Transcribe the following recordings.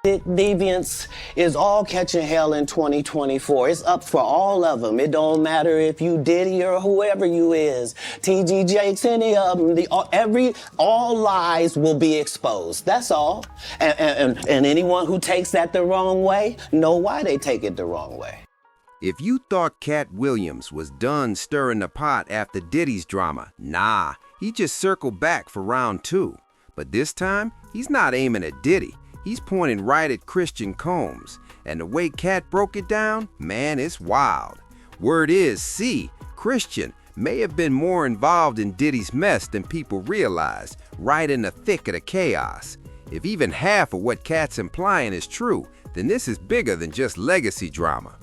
Deviance is all catching hell in 2024. It's up for all of them. It don't matter if you Diddy or whoever you is. TG Jakes, any of them. All lies will be exposed. That's all. And anyone who takes that the wrong way, know why they take it the wrong way. If you thought Katt Williams was done stirring the pot after Diddy's drama, nah, he just circled back for round 2. But this time, he's not aiming at Diddy. He's pointing right at Christian Combs. And the way Katt broke it down, man, it's wild. Word is, Christian may have been more involved in Diddy's mess than people realize, right in the thick of the chaos. If even half of what Katt's implying is true, then this is bigger than just legacy drama.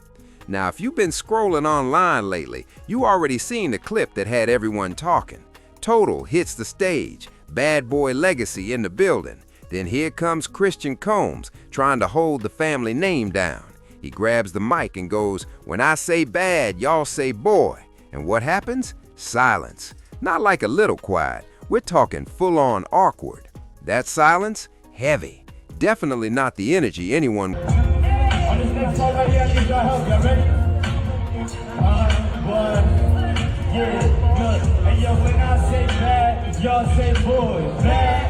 Now, if you've been scrolling online lately, you already seen the clip that had everyone talking. Total hits the stage, Bad Boy Legacy in the building. Then here comes Christian Combs trying to hold the family name down. He grabs the mic and goes, "When I say bad, y'all say boy." And what happens? Silence. Not like a little quiet. We're talking full-on awkward. That silence? Heavy. Definitely not the energy anyone... On this next song right here, I need your help. Y'all ready? Yeah, good. And yo, when I say bad, y'all say boy. Bad,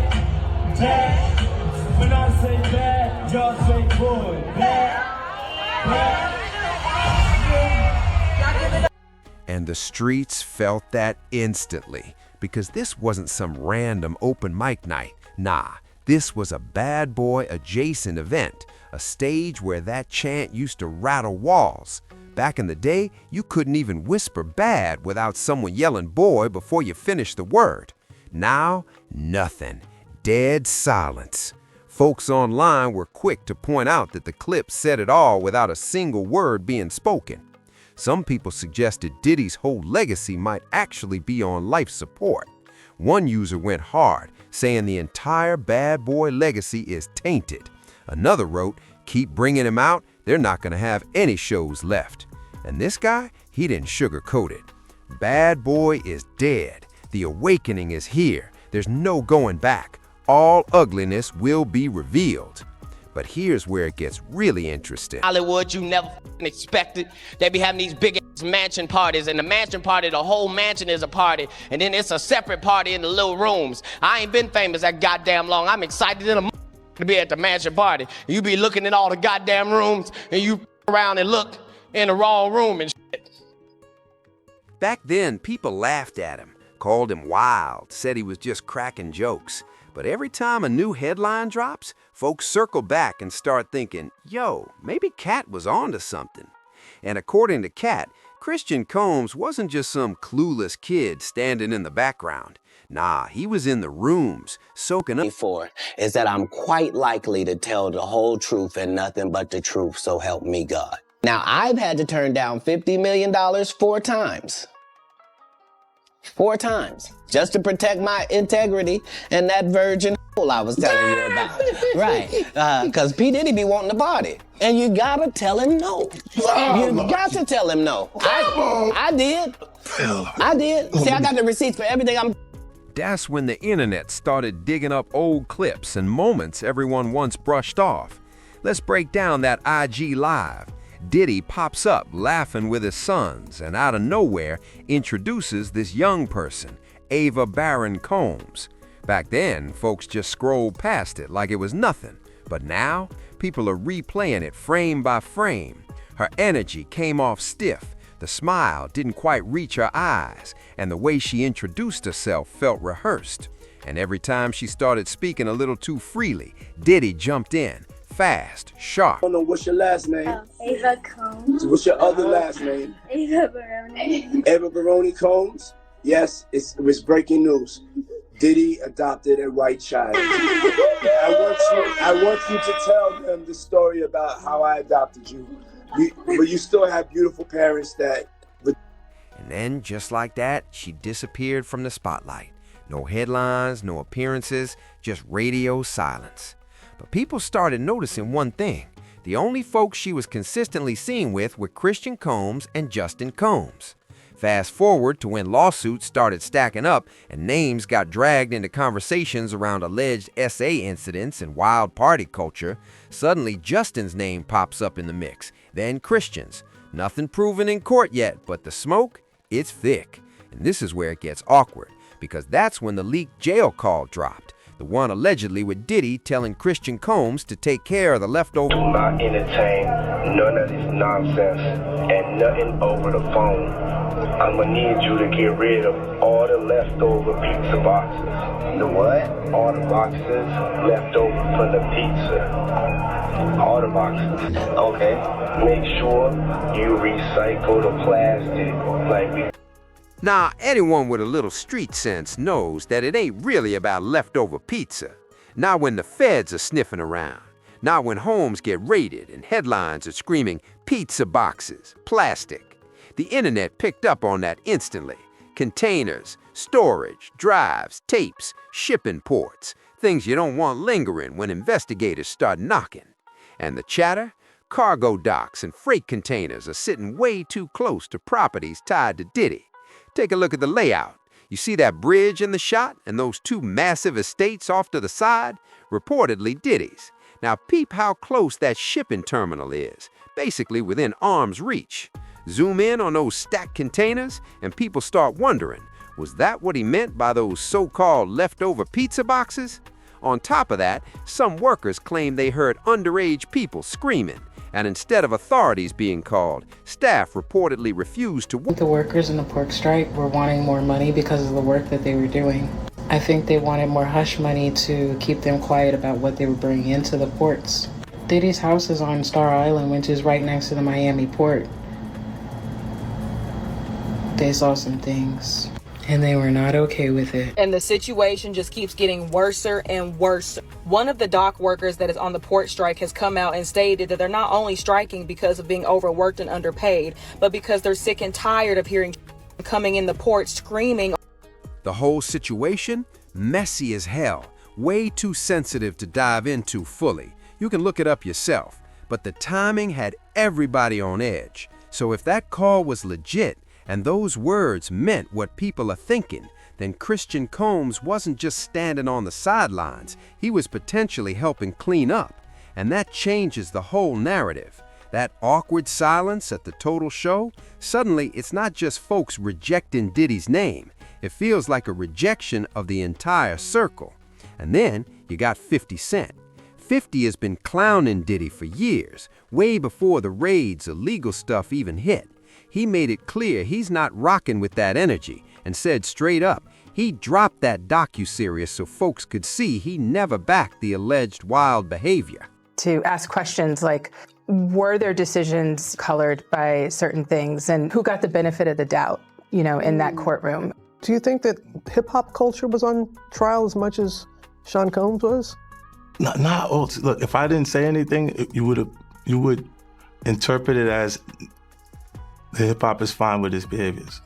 bad. When I say bad, y'all say boy. Bad, bad. And the streets felt that instantly, because this wasn't some random open mic night. Nah, this was a Bad Boy adjacent event, a stage where that chant used to rattle walls. Back in the day, you couldn't even whisper bad without someone yelling boy before you finished the word. Now, nothing. Dead silence. Folks online were quick to point out that the clip said it all without a single word being spoken. Some people suggested Diddy's whole legacy might actually be on life support. One user went hard, saying the entire Bad Boy legacy is tainted. Another wrote, "Keep bringing him out, they're not going to have any shows left." And this guy, he didn't sugarcoat it. Bad Boy is dead. The awakening is here. There's no going back. All ugliness will be revealed. But here's where it gets really interesting. Hollywood, you never expected. They be having these big ass mansion parties, and the mansion party, the whole mansion is a party, and then it's a separate party in the little rooms. I ain't been famous that goddamn long. I'm excited to be at the mansion party. You be looking in all the goddamn rooms, and you around and look in the wrong room and shit. Back then, people laughed at him, called him wild, said he was just cracking jokes. But every time a new headline drops, folks circle back and start thinking, yo, maybe Katt was onto something. And according to Katt, Christian Combs wasn't just some clueless kid standing in the background. Nah, he was in the rooms, soaking up. For is that I'm quite likely to tell the whole truth and nothing but the truth, so help me God. Now, I've had to turn down $50 million 4 times. 4 times, just to protect my integrity and that virgin hole I was telling you about. Right, because P. Diddy be wanting to party. And you gotta tell him no. You got to tell him no. I did. I did. See, I got the receipts for everything I'm... That's when the internet started digging up old clips and moments everyone once brushed off. Let's break down that IG Live. Diddy pops up laughing with his sons and out of nowhere introduces this young person, Ava Baron Combs. Back then, folks just scrolled past it like it was nothing. But now, people are replaying it frame by frame. Her energy came off stiff, the smile didn't quite reach her eyes, and the way she introduced herself felt rehearsed. And every time she started speaking a little too freely, Diddy jumped in. Fast, sharp. I don't know, what's your last name? Ava Combs. What's your other last name? Ava Baroni. Ava Baroni Combs? Yes, it was breaking news. Diddy adopted a white child. I want you to tell them the story about how I adopted you. But you still have beautiful parents that... And then, just like that, she disappeared from the spotlight. No headlines, no appearances, just radio silence. But people started noticing one thing. The only folks she was consistently seen with were Christian Combs and Justin Combs. Fast forward to when lawsuits started stacking up and names got dragged into conversations around alleged SA incidents and wild party culture, suddenly Justin's name pops up in the mix, then Christian's. Nothing proven in court yet, but the smoke, it's thick. And this is where it gets awkward, because that's when the leaked jail call dropped. The one allegedly with Diddy telling Christian Combs to take care of the leftover. Do not entertain none of this nonsense and nothing over the phone. I'm gonna need you to get rid of all the leftover pizza boxes. The what? All the boxes left over from the pizza. All the boxes. Okay. Make sure you recycle the plastic like we. Now, anyone with a little street sense knows that it ain't really about leftover pizza. Not when the feds are sniffing around. Not when homes get raided and headlines are screaming pizza boxes, plastic. The internet picked up on that instantly. Containers, storage, drives, tapes, shipping ports, things you don't want lingering when investigators start knocking. And the chatter? Cargo docks and freight containers are sitting way too close to properties tied to Diddy. Take a look at the layout. You see that bridge in the shot and those two massive estates off to the side? Reportedly Diddy's. Now peep how close that shipping terminal is, basically within arm's reach. Zoom in on those stacked containers and people start wondering, was that what he meant by those so-called leftover pizza boxes? On top of that, some workers claim they heard underage people screaming. And instead of authorities being called, staff reportedly refused to work. The workers in the pork strike were wanting more money because of the work that they were doing. I think they wanted more hush money to keep them quiet about what they were bringing into the ports. Diddy's house is on Star Island, which is right next to the Miami port. They saw some things, and they were not okay with it. And the situation just keeps getting worser and worse. One of the dock workers that is on the port strike has come out and stated that they're not only striking because of being overworked and underpaid, but because they're sick and tired of hearing coming in the port screaming. The whole situation? Messy as hell. Way too sensitive to dive into fully. You can look it up yourself. But the timing had everybody on edge. So if that call was legit, and those words meant what people are thinking, then Christian Combs wasn't just standing on the sidelines, he was potentially helping clean up. And that changes the whole narrative. That awkward silence at the total show, suddenly it's not just folks rejecting Diddy's name, it feels like a rejection of the entire circle. And then you got 50 Cent. 50 has been clowning Diddy for years, way before the raids or legal stuff even hit. He made it clear he's not rocking with that energy and said straight up he dropped that docuseries so folks could see he never backed the alleged wild behavior. To ask questions like, were their decisions colored by certain things and who got the benefit of the doubt, in that courtroom? Do you think that hip-hop culture was on trial as much as Sean Combs was? Not all. Look, if I didn't say anything, you would interpret it as the hip-hop is fine with his behaviors.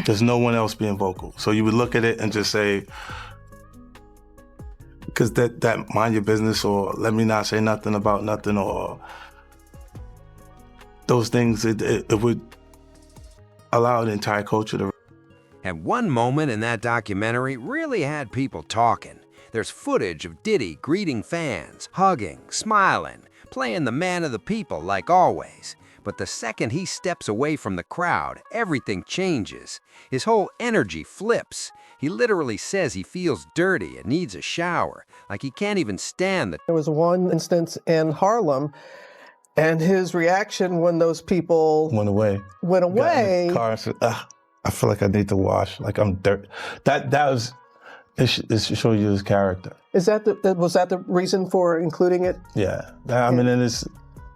There's no one else being vocal. So you would look at it and just say, because that mind your business, or let me not say nothing about nothing, or those things, it would allow the entire culture to. And one moment in that documentary really had people talking. There's footage of Diddy greeting fans, hugging, smiling, playing the man of the people like always. But the second he steps away from the crowd, everything changes. His whole energy flips. He literally says he feels dirty and needs a shower, like he can't even stand the. There was one instance in Harlem, and his reaction when those people went away. Got in the car and said, I feel like I need to wash, like I'm dirty. That was, it should show you his character. Was that the reason for including it? Yeah, I mean, and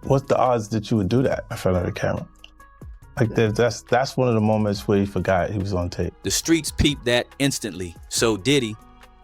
what's the odds that you would do that in front of the camera? Like that's one of the moments where he forgot he was on tape. The streets peeped that instantly, so Diddy.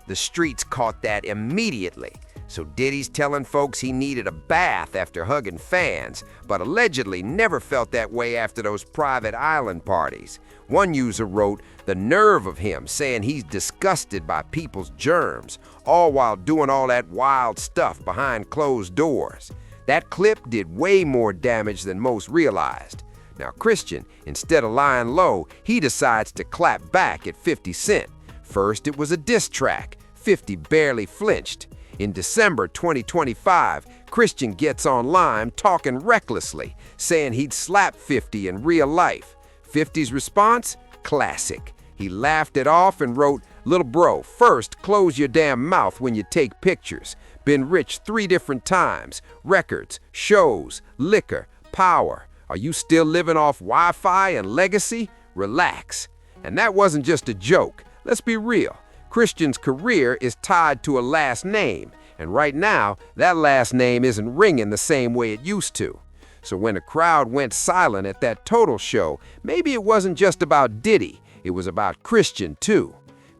The streets caught that immediately. So Diddy's telling folks he needed a bath after hugging fans, but allegedly never felt that way after those private island parties. One user wrote, "The nerve of him saying he's disgusted by people's germs, all while doing all that wild stuff behind closed doors." That clip did way more damage than most realized. Now Christian, instead of lying low, he decides to clap back at 50 Cent. First, it was a diss track. 50 barely flinched. In December 2025, Christian gets online talking recklessly, saying he'd slap 50 in real life. 50's response? Classic. He laughed it off and wrote, "Little bro, first close your damn mouth when you take pictures. Been rich 3 different times. Records, shows, liquor, power. Are you still living off Wi-Fi and legacy? Relax." And that wasn't just a joke. Let's be real. Christian's career is tied to a last name, and right now, that last name isn't ringing the same way it used to. So when a crowd went silent at that Total show, maybe it wasn't just about Diddy, it was about Christian too.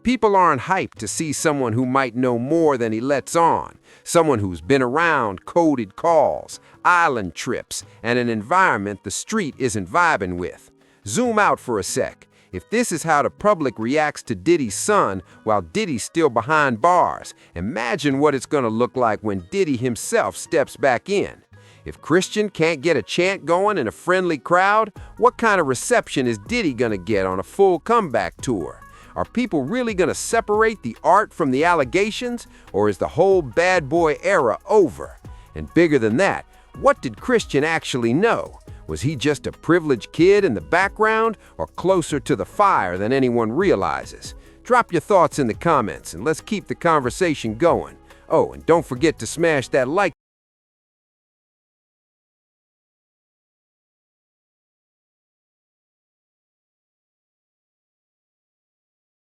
People aren't hyped to see someone who might know more than he lets on, someone who's been around coded calls, island trips, and an environment the street isn't vibing with. Zoom out for a sec. If this is how the public reacts to Diddy's son while Diddy's still behind bars, imagine what it's gonna look like when Diddy himself steps back in. If Christian can't get a chant going in a friendly crowd, what kind of reception is Diddy gonna get on a full comeback tour? Are people really gonna separate the art from the allegations, or is the whole bad boy era over? And bigger than that, what did Christian actually know? Was he just a privileged kid in the background, or closer to the fire than anyone realizes? Drop your thoughts in the comments and let's keep the conversation going. Oh, and don't forget to smash that like